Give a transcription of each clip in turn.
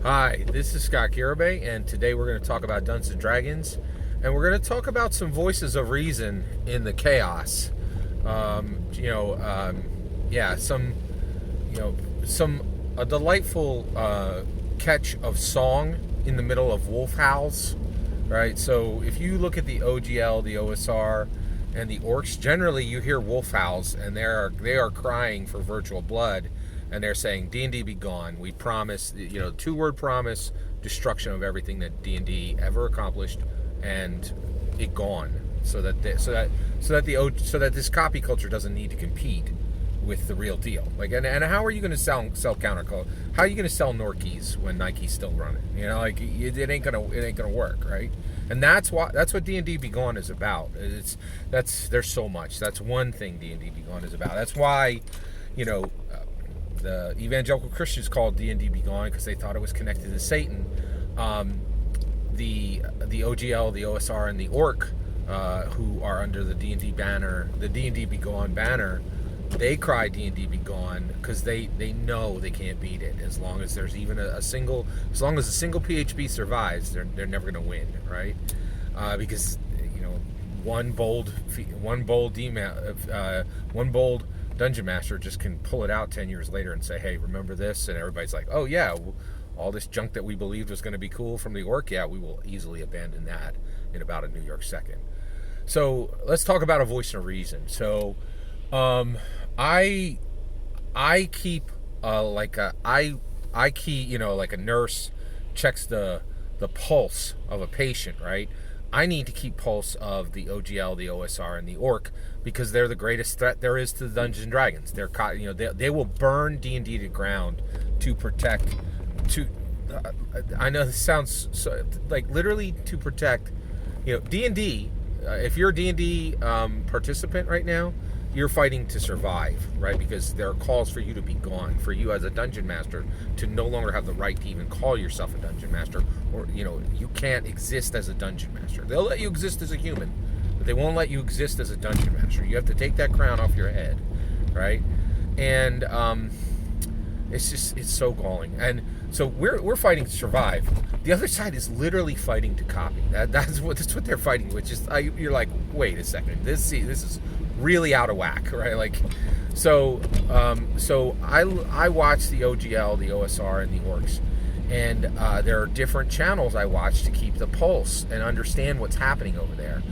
Hi, this is Scott Garibay, and today we're going to talk about Dungeons and Dragons, and we're going to talk about some voices of reason in the chaos. Yeah, some a delightful catch of song in the middle of wolf howls, right? So if you look at the OGL, the OSR, and the orcs, generally you hear wolf howls, and they are crying for virtual blood, and they're saying D&D be gone. We promise, two-word promise, destruction of everything that D&D ever accomplished, and it gone. So that this copy culture doesn't need to compete with the real deal. And how are you going to sell counter? How are you going to sell Norkeys when Nike's still running? It ain't gonna work, right? And that's what D&D Be Gone is about. There's so much. That's one thing D&D Be Gone is about. That's why, the evangelical Christians called D&D Be Gone because they thought it was connected to Satan. The OGL, the OSR, and the Orc, who are under the D&D banner, the D&D Be Gone banner, they cry D&D Be Gone because they know they can't beat it. As long as there's even a single PHB survives, they're never going to win, right? Because one bold dungeon master just can pull it out 10 years later and say, hey, remember this? And everybody's like, oh yeah, all this junk that we believed was going to be cool from the Orc, yeah, we will easily abandon that in about a New York second. So let's talk about a voice and a reason. So I keep like a nurse checks the pulse of a patient, right? I need to keep pulse of the OGL, the OSR, and the Orc because they're the greatest threat there is to the Dungeons and Dragons. They will burn D&D to ground to protect. I know this sounds so, like literally to protect. D&D. If you're a D&D participant right now, you're fighting to survive, right? Because there are calls for you to be gone, for you as a dungeon master to no longer have the right to even call yourself a dungeon master, or you can't exist as a dungeon master. They'll let you exist as a human, but they won't let you exist as a dungeon master. You have to take that crown off your head, right? And it's so galling. And so we're fighting to survive. The other side is literally fighting to copy. That's what they're fighting, which is you're like, wait a second, this is really out of whack, right? So I watch the OGL, the OSR, and the Orcs, and there are different channels I watch to keep the pulse and understand what's happening over there.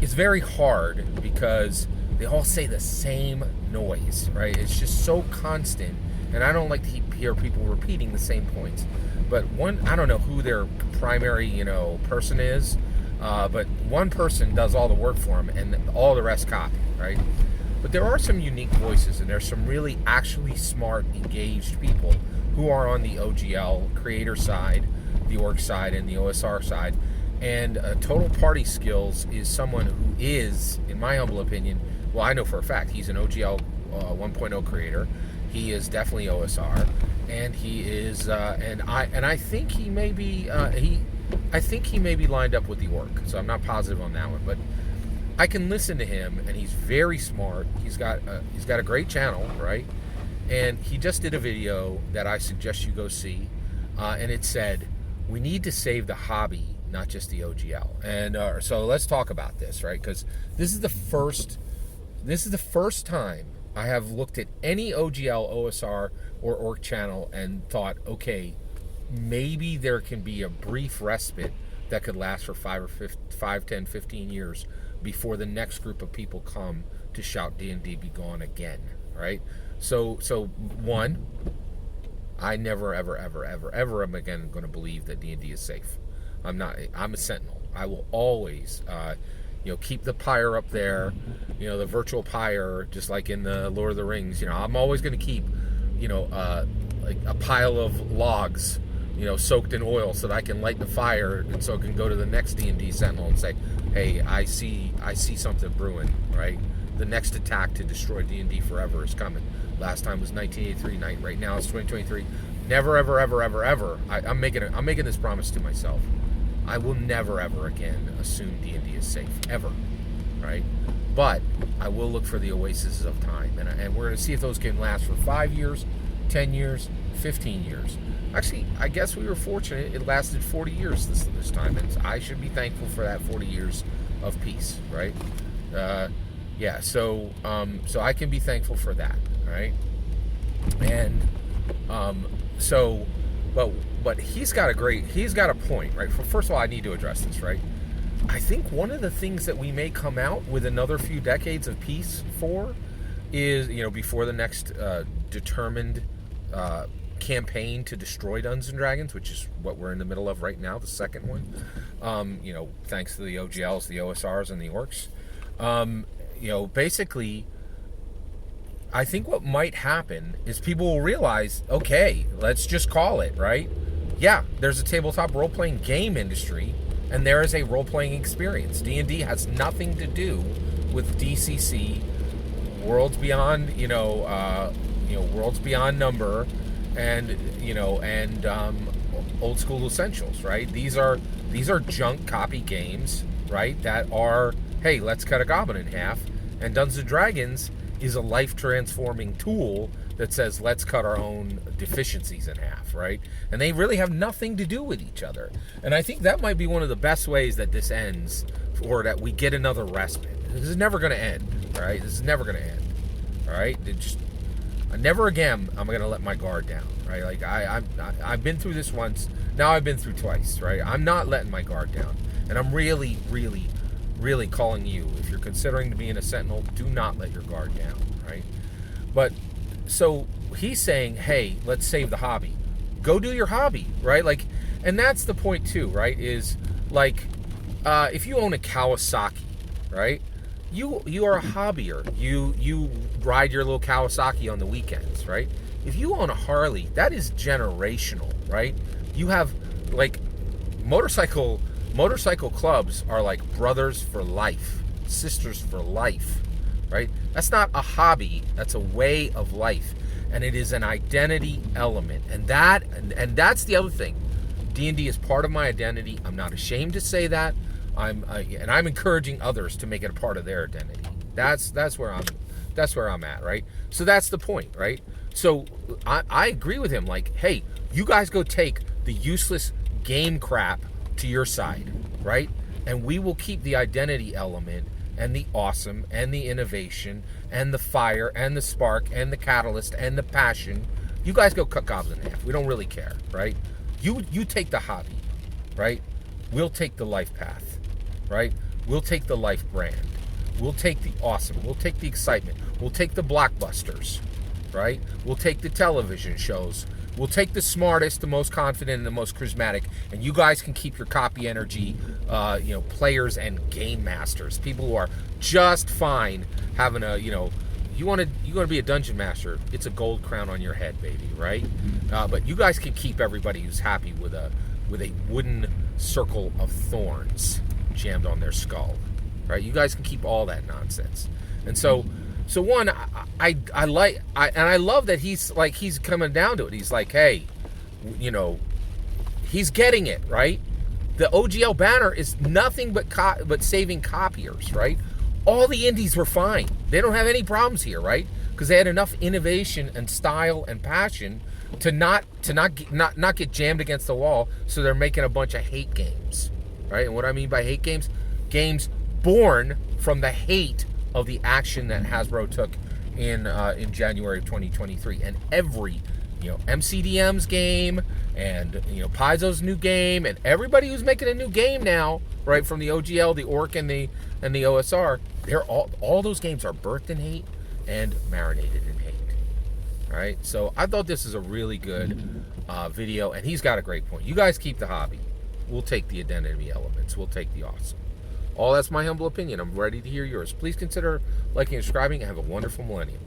It's very hard because they all say the same noise, right? It's just so constant, and I don't like to hear people repeating the same points. But I don't know who their primary, person is, but one person does all the work for them, and all the rest copy, right? But there are some unique voices, and there's some really actually smart, engaged people who are on the OGL creator side, the Orc side, and the OSR side. And Total Party Skills is someone who is, in my humble opinion, well, I know for a fact he's an OGL 1.0 creator. He is definitely OSR, and he is, and I think he may be, I think he may be lined up with the Orc. So I'm not positive on that one, but I can listen to him, and he's very smart. He's got a great channel, right? And he just did a video that I suggest you go see, and it said, "We need to save the hobby, not just the OGL." And so let's talk about this, right? Because this is the first time I have looked at any OGL, OSR, or Orc channel and thought, okay, maybe there can be a brief respite that could last for 5, 10, 15 years before the next group of people come to shout D&D Be Gone again, right? So one, I never, ever, ever, ever, ever am again going to believe that D&D is safe. I'm a sentinel. I will always, keep the pyre up there, the virtual pyre, just like in the Lord of the Rings. I'm always going to keep, like a pile of logs, soaked in oil, so that I can light the fire, and so I can go to the next D&D sentinel and say, hey, I see something brewing, right? The next attack to destroy D&D forever is coming. Last time was 1983. Right now it's 2023. Never, ever, ever, ever, ever. I'm making this promise to myself. I will never, ever again assume D&D is safe, ever, right? But I will look for the oases of time, and we're going to see if those can last for 5 years, 10 years, 15 years. Actually, I guess we were fortunate. It lasted 40 years this time, and I should be thankful for that 40 years of peace, right? Yeah, so I can be thankful for that, right? And so, but he's got a point, right? First of all, I need to address this, right? I think one of the things that we may come out with another few decades of peace for is, before the next determined campaign to destroy Dungeons and Dragons, which is what we're in the middle of right now, the second one. Thanks to the OGLs, the OSRs, and the orcs. Basically, I think what might happen is people will realize, okay, let's just call it, right? Yeah, there's a tabletop role-playing game industry, and there is a role-playing experience. D&D has nothing to do with DCC, Worlds Beyond, Worlds Beyond Number, and Old School Essentials, right? These are junk copy games, right? That are, hey, let's cut a goblin in half, and Dungeons and Dragons is a life-transforming tool that says, let's cut our own deficiencies in half, right? And they really have nothing to do with each other. And I think that might be one of the best ways that this ends, or that we get another respite. This is never going to end, right? This is never going to end, all right? Never again I'm going to let my guard down, right? Like, I've been through this once. Now I've been through twice, right? I'm not letting my guard down. And I'm really, really, really calling you, if you're considering to being a Sentinel, do not let your guard down, right? But so he's saying, hey, let's save the hobby. Go do your hobby, right? Like, and that's the point too, right? Is like, if you own a Kawasaki, right? You are a hobbyer. You ride your little Kawasaki on the weekends, right? If you own a Harley, that is generational, right? You have, like, motorcycle clubs are like brothers for life, sisters for life, right? That's not a hobby, that's a way of life, and it is an identity element. And that's the other thing. D&D is part of my identity. I'm not ashamed to say that. I'm encouraging others to make it a part of their identity. That's where I'm at, right? So that's the point, right? So I agree with him. Like, hey, you guys go take the useless game crap to your side, right? And we will keep the identity element and the awesome and the innovation and the fire and the spark and the catalyst and the passion. You guys go cut goblins in half. We don't really care, right? You take the hobby, right? We'll take the life path, right? We'll take the life brand. We'll take the awesome. We'll take the excitement. We'll take the blockbusters, right? We'll take the television shows. We'll take the smartest, the most confident, and the most charismatic, and you guys can keep your copy energy, players and game masters, people who are just fine having a, you want to be a dungeon master. It's a gold crown on your head, baby, right? But you guys can keep everybody who's happy with a wooden circle of thorns jammed on their skull, right? You guys can keep all that nonsense. And so one, I love that he's coming down to it. He's like, hey, he's getting it, right? The OGL banner is nothing but saving copiers, right? All the indies were fine. They don't have any problems here, right? Because they had enough innovation and style and passion to not get jammed against the wall. So they're making a bunch of hate games, right? And what I mean by hate games born from the hate of the action that Hasbro took in January of 2023, and every MCDM's game and Paizo's new game and everybody who's making a new game now, right, from the OGL, the Orc, and the OSR, they're all those games are birthed in hate and marinated in hate. All right, so I thought this is a really good video, and he's got a great point. You guys keep the hobby. We'll take the identity elements. We'll take the awesome. All that's my humble opinion. I'm ready to hear yours. Please consider liking and subscribing, and have a wonderful millennium.